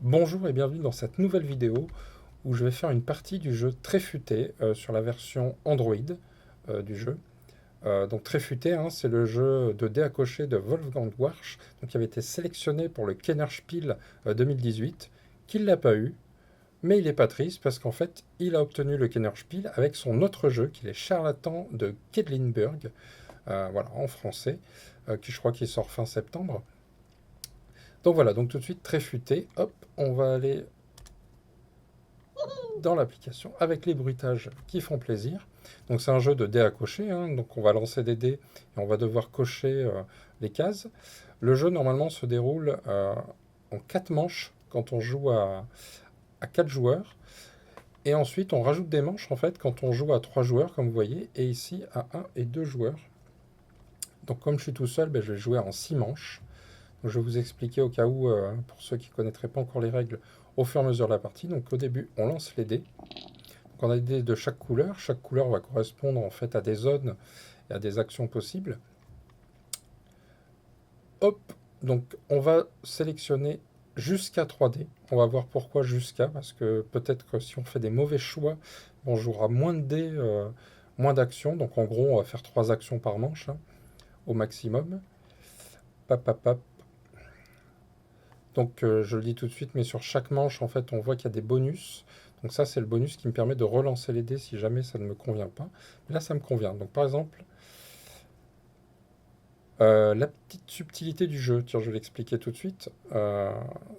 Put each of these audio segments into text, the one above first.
Bonjour et bienvenue dans cette nouvelle vidéo où je vais faire une partie du jeu Tréfuté sur la version Android du jeu. Donc Tréfuté, hein, c'est le jeu de dés à cocher de Wolfgang Warsch, donc, qui avait été sélectionné pour le Kennerspiel 2018, qu'il n'a pas eu, mais il n'est pas triste parce qu'en fait il a obtenu le Kennerspiel avec son autre jeu qui est Charlatan de Quedlinburg, voilà, en français, qui je crois qu'il sort fin septembre. Donc voilà, donc tout de suite Tréfuté, hop, on va aller dans l'application avec les bruitages qui font plaisir. Donc c'est un jeu de dés à cocher, hein, donc on va lancer des dés et on va devoir cocher les cases. Le jeu normalement se déroule en 4 manches quand on joue à 4 joueurs. Et ensuite on rajoute des manches en fait quand on joue à 3 joueurs comme vous voyez, et ici à 1 et 2 joueurs. Donc comme je suis tout seul, je vais jouer en 6 manches. Donc, je vais vous expliquer au cas où, pour ceux qui ne connaîtraient pas encore les règles, au fur et à mesure de la partie. Donc au début on lance les dés. Donc on a des dés de chaque couleur. Chaque couleur va correspondre en fait à des zones et à des actions possibles. Hop, donc on va sélectionner jusqu'à 3 dés. On va voir pourquoi jusqu'à, parce que peut-être que si on fait des mauvais choix, on jouera moins de dés, moins d'actions. Donc en gros, on va faire 3 actions par manche, hein, au maximum. Pap, pap, pap. Donc je le dis tout de suite, mais sur chaque manche, en fait, on voit qu'il y a des bonus. Donc ça, c'est le bonus qui me permet de relancer les dés si jamais ça ne me convient pas. Mais là, ça me convient. Donc par exemple, la petite subtilité du jeu, tiens, je vais l'expliquer tout de suite.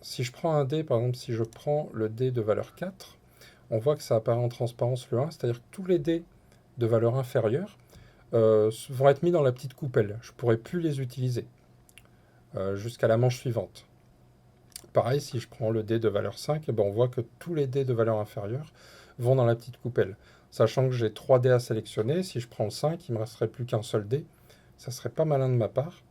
Si je prends un dé, par exemple, si je prends le dé de valeur 4, on voit que ça apparaît en transparence le 1, c'est-à-dire que tous les dés de valeur inférieure vont être mis dans la petite coupelle. Je ne pourrai plus les utiliser jusqu'à la manche suivante. Pareil, si je prends le dé de valeur 5, eh ben on voit que tous les dés de valeur inférieure vont dans la petite coupelle. Sachant que j'ai 3 dés à sélectionner, si je prends le 5, il ne me resterait plus qu'un seul dé. Ça serait pas malin de ma part.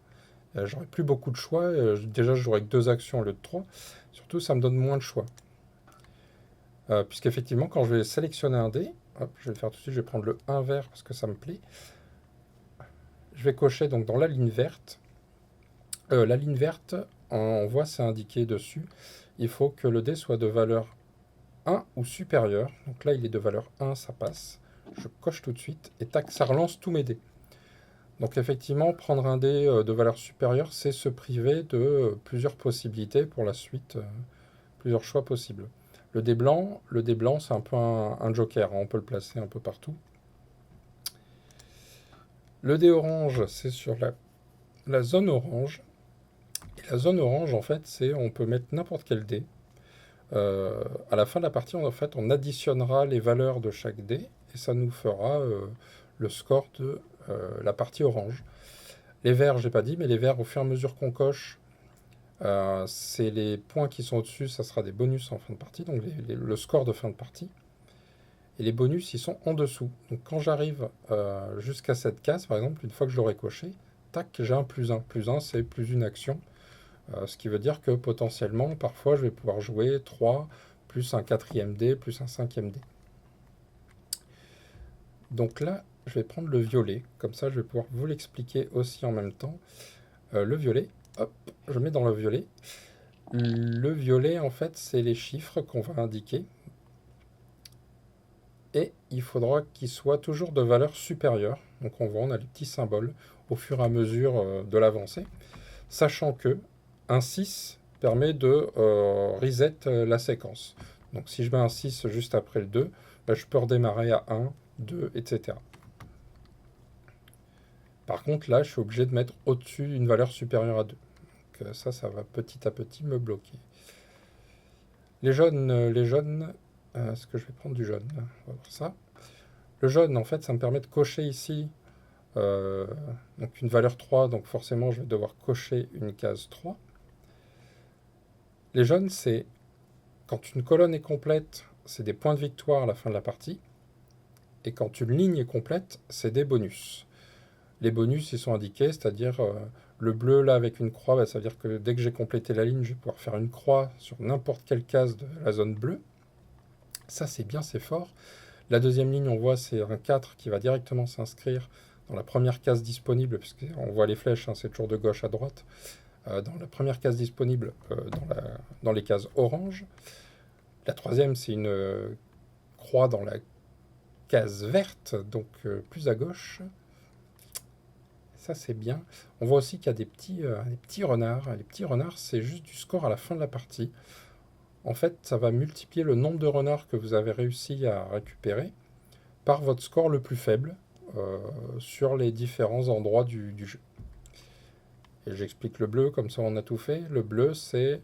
J'aurais plus beaucoup de choix. Déjà, je jouerais que 2 actions au lieu de 3. Surtout, ça me donne moins de choix. Puisqu'effectivement, quand je vais sélectionner un dé, hop, je vais le faire tout de suite, je vais prendre le 1 vert parce que ça me plaît. Je vais cocher donc dans la ligne verte. La ligne verte, on voit c'est indiqué dessus. Il faut que le dé soit de valeur 1 ou supérieur. Donc là, il est de valeur 1, ça passe. Je coche tout de suite et tac, ça relance tous mes dés. Donc effectivement, prendre un dé de valeur supérieure, c'est se priver de plusieurs possibilités pour la suite, plusieurs choix possibles. Le dé blanc, c'est un peu un joker, hein, on peut le placer un peu partout. Le dé orange, c'est sur la zone orange. Et la zone orange, en fait, c'est on peut mettre n'importe quel dé. À la fin de la partie, en fait, on additionnera les valeurs de chaque dé et ça nous fera le score de la partie orange. Les verts, j'ai pas dit, mais les verts, au fur et à mesure qu'on coche, c'est les points qui sont au-dessus, ça sera des bonus en fin de partie, donc le score de fin de partie. Et les bonus, ils sont en dessous. Donc quand j'arrive jusqu'à cette case, par exemple, une fois que je l'aurai coché, tac, j'ai un plus 1. Plus 1, c'est plus une action. Ce qui veut dire que potentiellement, parfois, je vais pouvoir jouer 3, plus un quatrième dé, plus un cinquième dé. Donc là, je vais prendre le violet. Comme ça, je vais pouvoir vous l'expliquer aussi en même temps. Le violet, hop, je mets dans le violet. Le violet, en fait, c'est les chiffres qu'on va indiquer. Et il faudra qu'ils soient toujours de valeur supérieure. Donc on voit, on a les petits symboles au fur et à mesure de l'avancée. Sachant que un 6 permet de reset la séquence. Donc si je mets un 6 juste après le 2, je peux redémarrer à 1, 2, etc. Par contre, là, je suis obligé de mettre au-dessus une valeur supérieure à 2. Donc ça va petit à petit me bloquer. Les jaunes, est-ce que je vais prendre du jaune? On va voir ça. Le jaune, en fait, ça me permet de cocher ici donc une valeur 3, donc forcément, je vais devoir cocher une case 3. Les jaunes, c'est quand une colonne est complète, c'est des points de victoire à la fin de la partie. Et quand une ligne est complète, c'est des bonus. Les bonus, ils sont indiqués, c'est-à-dire le bleu là avec une croix, ça veut dire que dès que j'ai complété la ligne, je vais pouvoir faire une croix sur n'importe quelle case de la zone bleue. Ça, c'est bien, c'est fort. La deuxième ligne, on voit, c'est un 4 qui va directement s'inscrire dans la première case disponible, puisqu'on voit les flèches, hein, c'est toujours de gauche à droite. dans la première case disponible dans les cases orange. La troisième, c'est une croix dans la case verte, donc plus à gauche. Ça, c'est bien. On voit aussi qu'il y a des petits renards. Les petits renards, c'est juste du score à la fin de la partie. En fait, ça va multiplier le nombre de renards que vous avez réussi à récupérer par votre score le plus faible sur les différents endroits du jeu. Et j'explique le bleu, comme ça on a tout fait. Le bleu, c'est...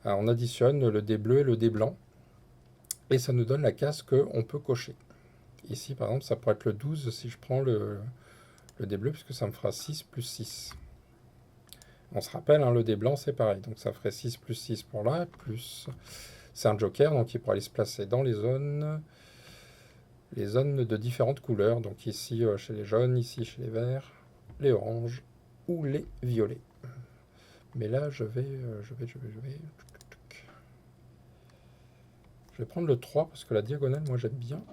on additionne le dé bleu et le dé blanc. Et ça nous donne la case qu'on peut cocher. Ici, par exemple, ça pourrait être le 12 si je prends le dé bleu, puisque ça me fera 6 plus 6. On se rappelle, hein, le dé blanc, c'est pareil. Donc ça ferait 6 plus 6 pour là, plus... C'est un joker, donc il pourra aller se placer dans les zones de différentes couleurs. Donc ici, chez les jaunes, ici, chez les verts, les oranges ou les violets. Mais là, je vais prendre le 3, parce que la diagonale, moi, j'aime bien.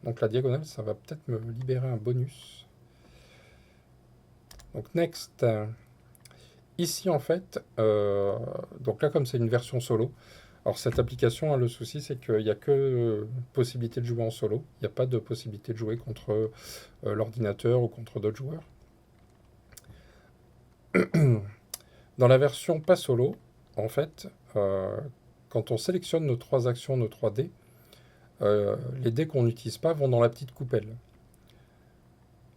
Donc la diagonale, ça va peut-être me libérer un bonus. Donc next... Ici, en fait, donc là, comme c'est une version solo, alors cette application, hein, le souci, c'est qu'il n'y a que possibilité de jouer en solo. Il n'y a pas de possibilité de jouer contre l'ordinateur ou contre d'autres joueurs. Dans la version pas solo, en fait, quand on sélectionne nos 3 actions, nos 3 dés, les dés qu'on n'utilise pas vont dans la petite coupelle.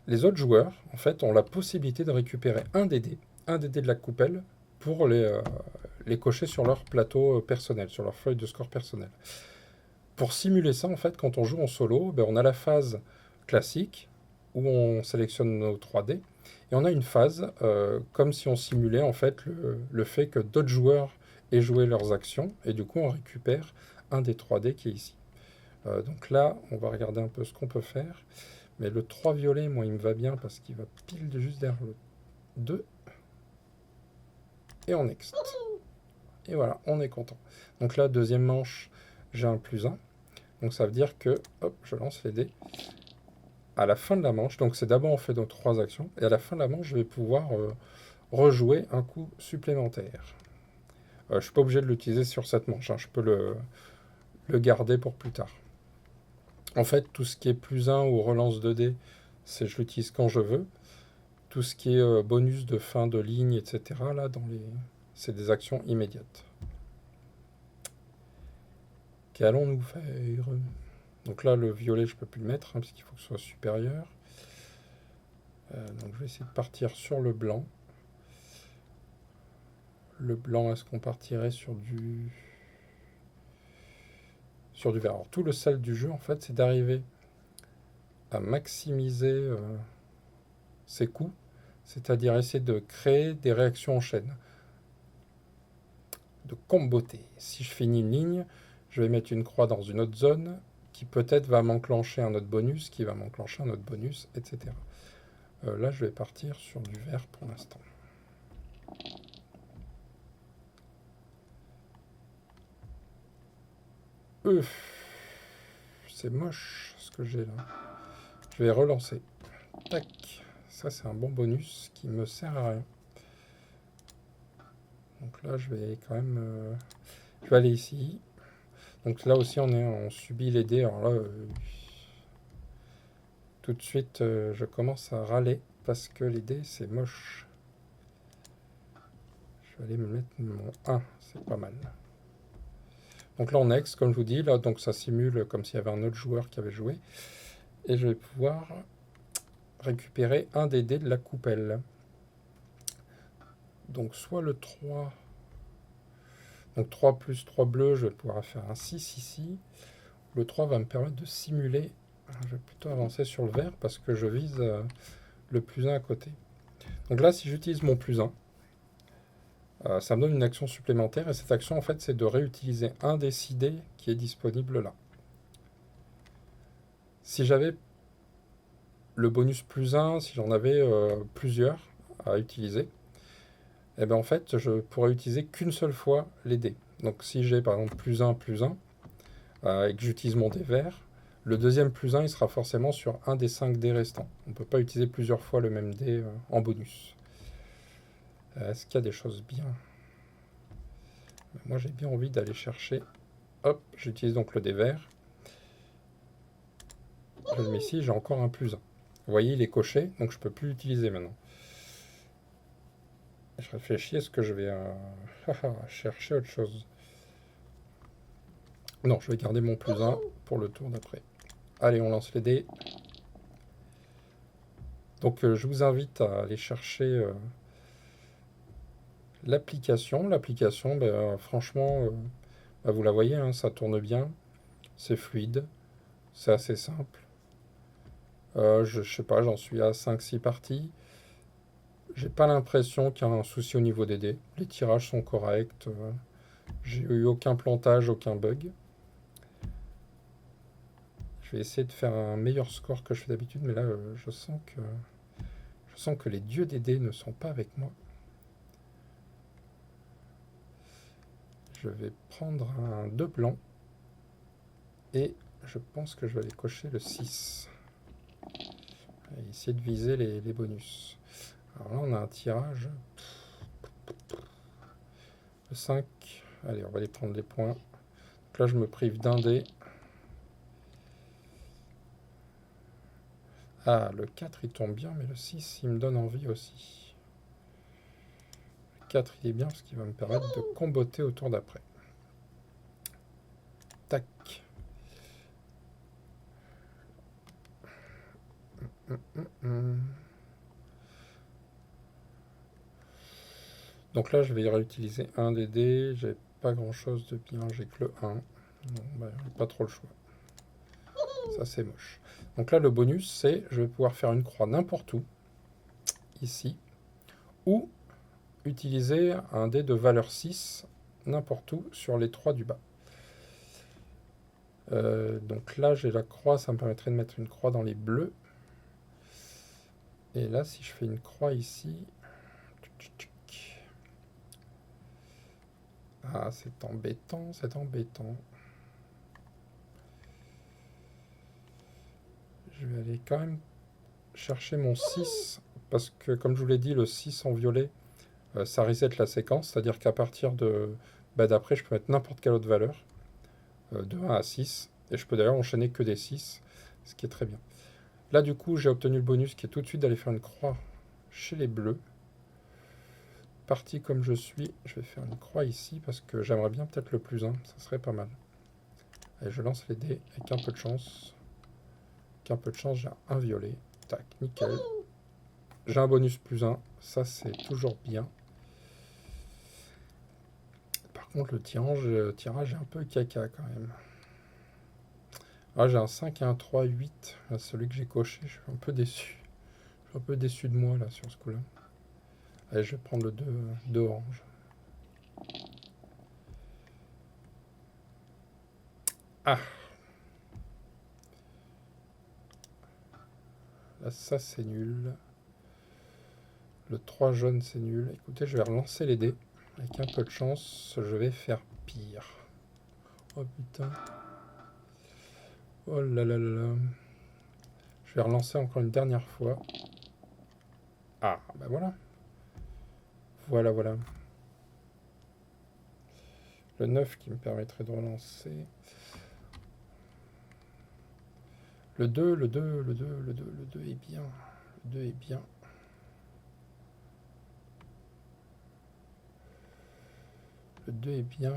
Les autres joueurs, en fait, ont la possibilité de récupérer un des dés de la coupelle pour les cocher sur leur plateau personnel, sur leur feuille de score personnel. Pour simuler ça, en fait, quand on joue en solo, ben, on a la phase classique où on sélectionne nos 3D et on a une phase comme si on simulait en fait le fait que d'autres joueurs aient joué leurs actions et du coup on récupère un des 3D qui est ici. Donc là, on va regarder un peu ce qu'on peut faire. Mais le 3 violet, moi, il me va bien parce qu'il va pile juste derrière le 2. Et on next. Et voilà, on est content. Donc là, deuxième manche, j'ai un plus 1. Donc ça veut dire que, hop, je lance les dés. À la fin de la manche, donc c'est d'abord on fait nos 3 actions, et à la fin de la manche, je vais pouvoir rejouer un coup supplémentaire. Je ne suis pas obligé de l'utiliser sur cette manche, hein, je peux le garder pour plus tard. En fait, tout ce qui est plus 1 ou relance de dés, je l'utilise quand je veux. Tout ce qui est bonus de fin de ligne, etc., là, c'est des actions immédiates. Qu'allons-nous faire? Donc là, le violet, je ne peux plus le mettre, hein, parce qu'il faut que ce soit supérieur. Donc je vais essayer de partir sur le blanc. Le blanc, est-ce qu'on partirait sur du vert? Alors, tout le sel du jeu, en fait, c'est d'arriver à maximiser ses coups, c'est-à-dire essayer de créer des réactions en chaîne, de comboter. Si je finis une ligne, je vais mettre une croix dans une autre zone qui peut-être va m'enclencher un autre bonus, qui va m'enclencher un autre bonus, etc. Là, je vais partir sur du vert pour l'instant. C'est moche ce que j'ai là. Je vais relancer. Tac. Ça, c'est un bon bonus qui me sert à rien. Donc là, je vais quand même... je vais aller ici. Donc là aussi, on subit les dés. Alors là, tout de suite, je commence à râler parce que les dés, c'est moche. Je vais aller me mettre mon 1. C'est pas mal. Donc là, on next, comme je vous dis. Là, donc ça simule comme s'il y avait un autre joueur qui avait joué. Et je vais pouvoir récupérer un des dés de la coupelle. Donc soit le 3... Donc 3 plus 3 bleu, je vais pouvoir faire un 6 ici. Le 3 va me permettre de simuler. Je vais plutôt avancer sur le vert parce que je vise le plus 1 à côté. Donc là, si j'utilise mon plus 1, ça me donne une action supplémentaire. Et cette action, en fait, c'est de réutiliser un des 6 dés qui est disponible là. Si j'avais le bonus plus 1, si j'en avais plusieurs à utiliser, et bien en fait, je pourrais utiliser qu'une seule fois les dés. Donc si j'ai par exemple plus 1, et que j'utilise mon dé vert, le deuxième plus 1, il sera forcément sur un des 5 dés restants. On ne peut pas utiliser plusieurs fois le même dé en bonus. Est-ce qu'il y a des choses bien? Moi, j'ai bien envie d'aller chercher. Hop, j'utilise donc le dé vert. Je le mets ici, j'ai encore un +1. Vous voyez, il est coché, donc je peux plus l'utiliser maintenant. Je réfléchis, est-ce que je vais chercher autre chose? Non, je vais garder mon +1 pour le tour d'après. Allez, on lance les dés. Donc, je vous invite à aller chercher l'application. L'application, franchement, vous la voyez, hein, ça tourne bien. C'est fluide. C'est assez simple. Je sais pas, j'en suis à 5-6 parties. J'ai pas l'impression qu'il y a un souci au niveau des dés. Les tirages sont corrects. J'ai eu aucun plantage, aucun bug. Je vais essayer de faire un meilleur score que je fais d'habitude, mais là, je sens que les dieux des dés ne sont pas avec moi. Je vais prendre un 2 blanc. Et je pense que je vais aller cocher le 6. Et essayer de viser les bonus. Alors là, on a un tirage. Le 5. Allez, on va aller prendre les points. Donc là, je me prive d'un dé. Ah, le 4, il tombe bien, mais le 6, il me donne envie aussi. Le 4, il est bien parce qu'il va me permettre de comboter au tour d'après. Tac. Donc là, je vais réutiliser un des dés. J'ai pas grand chose de bien, j'ai que le 1. Non, pas trop le choix. Ça, c'est moche. Donc là, le bonus, c'est je vais pouvoir faire une croix n'importe où, ici, ou utiliser un dé de valeur 6 n'importe où sur les 3 du bas. Donc là, j'ai la croix, ça me permettrait de mettre une croix dans les bleus. Et là, si je fais une croix ici... Ah, c'est embêtant, c'est embêtant. Je vais aller quand même chercher mon 6, parce que, comme je vous l'ai dit, le 6 en violet, ça reset la séquence, c'est-à-dire qu'à partir d'après, je peux mettre n'importe quelle autre valeur, de 1 à 6, et je peux d'ailleurs enchaîner que des 6, ce qui est très bien. Là, du coup, j'ai obtenu le bonus qui est tout de suite d'aller faire une croix chez les bleus. Parti comme je suis, je vais faire une croix ici, parce que j'aimerais bien peut-être le +1, ça serait pas mal. Allez, je lance les dés avec un peu de chance. Avec un peu de chance, j'ai un violet. Tac, nickel. J'ai un bonus +1, ça c'est toujours bien. Par contre, le tirage est un peu caca quand même. Ah, j'ai un 5 et un 3, 8. Celui que j'ai coché, je suis un peu déçu. Je suis un peu déçu de moi là sur ce coup-là. Allez, je vais prendre le 2 orange. Ah! Là, ça c'est nul. Le 3 jaune c'est nul. Écoutez, je vais relancer les dés. Avec un peu de chance, je vais faire pire. Oh putain. Oh là là là là. Je vais relancer encore une dernière fois. Ah, bah voilà. Voilà, voilà. Le 9 qui me permettrait de relancer. Le 2, le 2, le 2, le 2, le 2 est bien. Le 2 est bien. Le 2 est bien.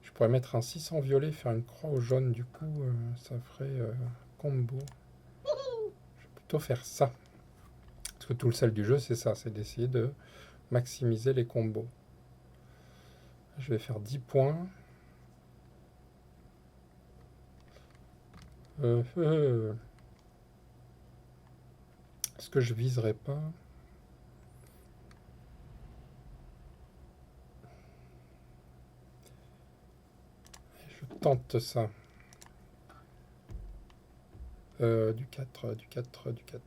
Je pourrais mettre un 6 en violet, faire une croix au jaune, du coup, ça ferait combo. Je vais plutôt faire ça. Parce que tout le sel du jeu, c'est ça, c'est d'essayer de maximiser les combos. Je vais faire 10 points. Est-ce que je viserai pas? Je tente ça. Du 4, du 4, du 4.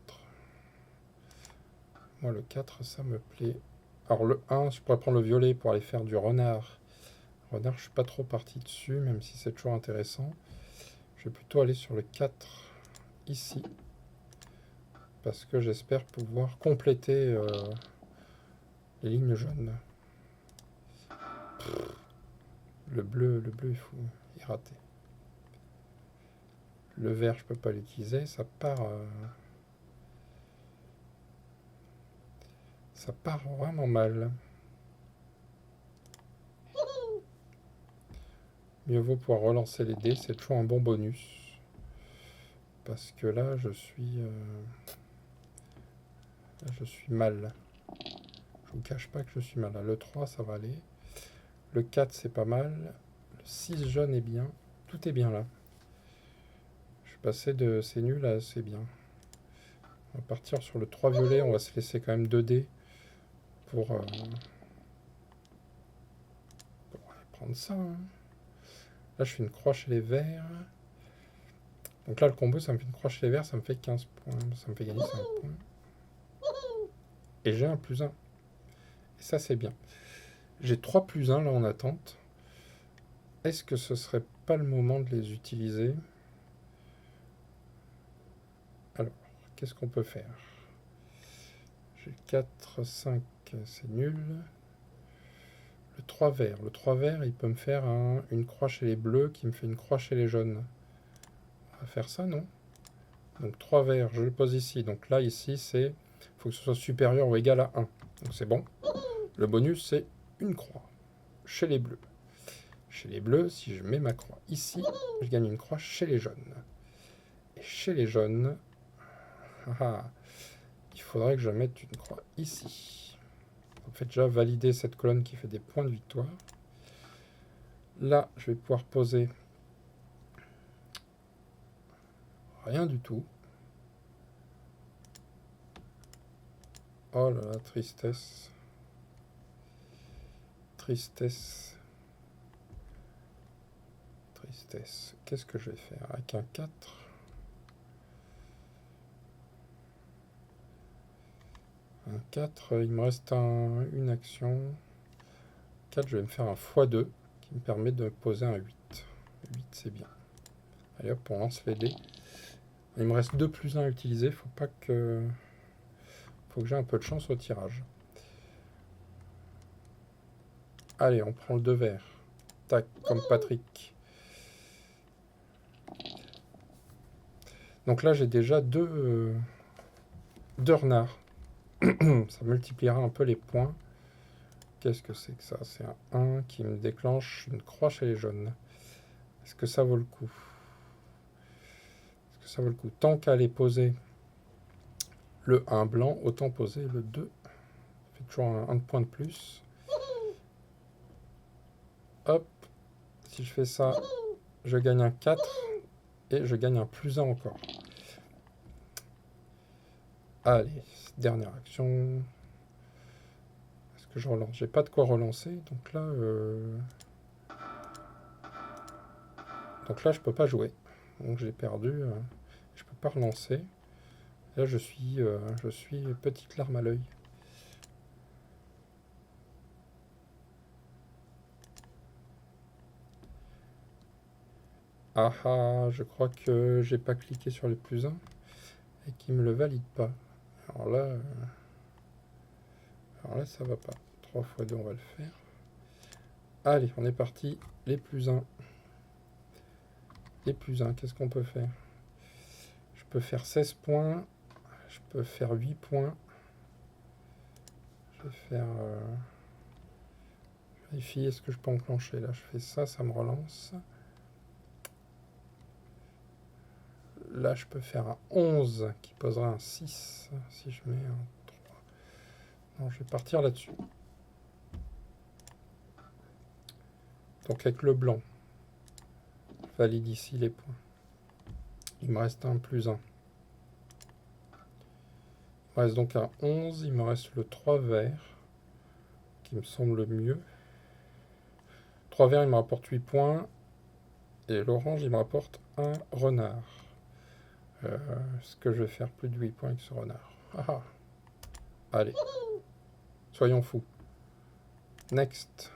Moi, le 4, ça me plaît. Alors, le 1, je pourrais prendre le violet pour aller faire du renard. Renard, je suis pas trop parti dessus, même si c'est toujours intéressant. Je vais plutôt aller sur le 4 ici. Parce que j'espère pouvoir compléter Les lignes jaunes. Le bleu, il est raté. Le vert, je peux pas l'utiliser, ça part vraiment mal. Mieux vaut pouvoir relancer les dés, c'est toujours un bon bonus. Parce que là, je suis mal. Je vous cache pas que je suis mal. Le 3, ça va aller. Le 4, c'est pas mal. Le 6 jaune est bien. Tout est bien là. Je suis passé de c'est nul à c'est bien. On va partir sur le 3 violet. On va se laisser quand même 2 dés pour aller prendre ça. Hein. Là, je fais une croix chez les verts. Donc là, le combo, ça me fait une croix chez les verts. Ça me fait 15 points. Ça me fait gagner 5 points. Et j'ai un +1. Et ça, c'est bien. J'ai 3 +1 là en attente. Est-ce que ce serait pas le moment de les utiliser? Alors, qu'est-ce qu'on peut faire? J'ai 4, 5, c'est nul. Le 3 vert. Le 3 vert, il peut me faire une croix chez les bleus qui me fait une croix chez les jaunes. On va faire ça, non? Donc 3 verts, je le pose ici. Donc là, ici, c'est... il faut que ce soit supérieur ou égal à 1. Donc c'est bon. Le bonus, c'est une croix chez les bleus. Chez les bleus, si je mets ma croix ici, je gagne une croix chez les jaunes. Et chez les jaunes, il faudrait que je mette une croix ici. En fait, déjà valider cette colonne qui fait des points de victoire. Là, je vais pouvoir poser rien du tout. Oh là là, tristesse. Tristesse. Tristesse. Qu'est-ce que je vais faire avec un 4? Un 4, il me reste une action. 4, je vais me faire un x2 qui me permet de poser un 8. 8, c'est bien. Allez hop, on lance les dés. Il me reste 2 +1 à utiliser. Faut que j'ai un peu de chance au tirage. Allez, on prend le 2 vert. Tac, comme Patrick. Donc là, j'ai déjà deux renards. Ça multipliera un peu les points. Qu'est-ce que c'est que ça? C'est un 1 qui me déclenche une croix chez les jaunes. Est-ce que ça vaut le coup? Est-ce que ça vaut le coup? Tant qu'à aller poser le 1 blanc, autant poser le 2. Ça fait toujours un point de plus. Hop. Si je fais ça, je gagne un 4. Et je gagne un +1 encore. Allez, dernière action. Est-ce que je relance? J'ai pas de quoi relancer. Donc là, je peux pas jouer. Donc j'ai perdu. Je peux pas relancer. Là, je suis petite larme à l'œil. Ah ah, je crois que j'ai pas cliqué sur le +1 et qu'il me le valide pas. Alors là, ça va pas. 3 x 2, on va le faire. Allez, on est parti. Les +1. Les +1, qu'est-ce qu'on peut faire? Je peux faire 16 points. Je peux faire 8 points. Je vais faire... vérifier, est-ce que je peux enclencher? Là, je fais ça, ça me relance. Là, je peux faire un 11 qui posera un 6. Si je mets un 3. Non, je vais partir là-dessus. Donc avec le blanc, je valide ici les points. Il me reste un +1. Il me reste donc un 11. Il me reste le 3 vert, qui me semble le mieux. 3 vert, il me rapporte 8 points. Et l'orange, il me rapporte un renard. Est-ce que je vais faire plus de 8 points avec ce renard? Ah, allez, soyons fous. Next.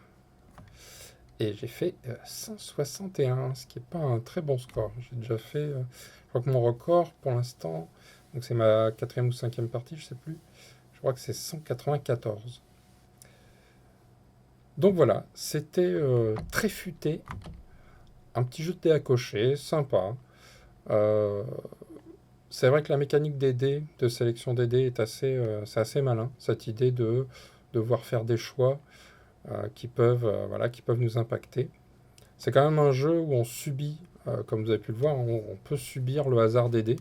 Et j'ai fait 161, ce qui n'est pas un très bon score. J'ai déjà fait... je crois que mon record, pour l'instant, donc c'est ma 4e ou 5e partie, je ne sais plus. Je crois que c'est 194. Donc voilà, c'était très futé, un petit jeu de dés à cocher, sympa. Euh, c'est vrai que la mécanique des dés, de sélection des dés, c'est assez malin. Cette idée de devoir faire des choix voilà, qui peuvent nous impacter. C'est quand même un jeu où on subit, comme vous avez pu le voir, on peut subir le hasard des dés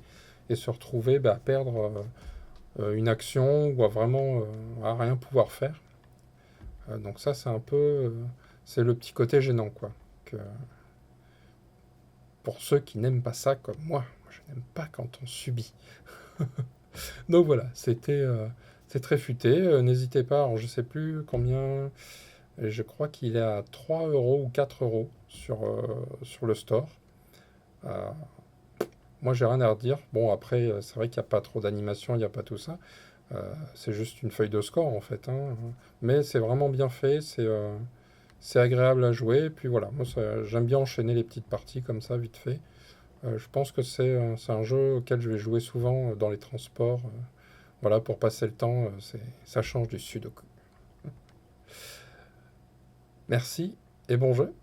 et se retrouver à perdre une action ou à rien pouvoir faire. Donc ça, c'est le petit côté gênant, quoi. Que, pour ceux qui n'aiment pas ça comme moi je n'aime pas quand on subit. Donc voilà, c'est très futé. N'hésitez pas, alors je sais plus combien, je crois qu'il est à 3 euros ou 4 euros sur le store. Euh, Moi, j'ai rien à redire. Bon, après, c'est vrai qu'il n'y a pas trop d'animation, il n'y a pas tout ça. C'est juste une feuille de score, en fait, hein. Mais c'est vraiment bien fait, c'est agréable à jouer. Et puis voilà, moi, j'aime bien enchaîner les petites parties comme ça, vite fait. Je pense que c'est un jeu auquel je vais jouer souvent dans les transports. Voilà, pour passer le temps, ça change du sudoku. Merci et bon jeu.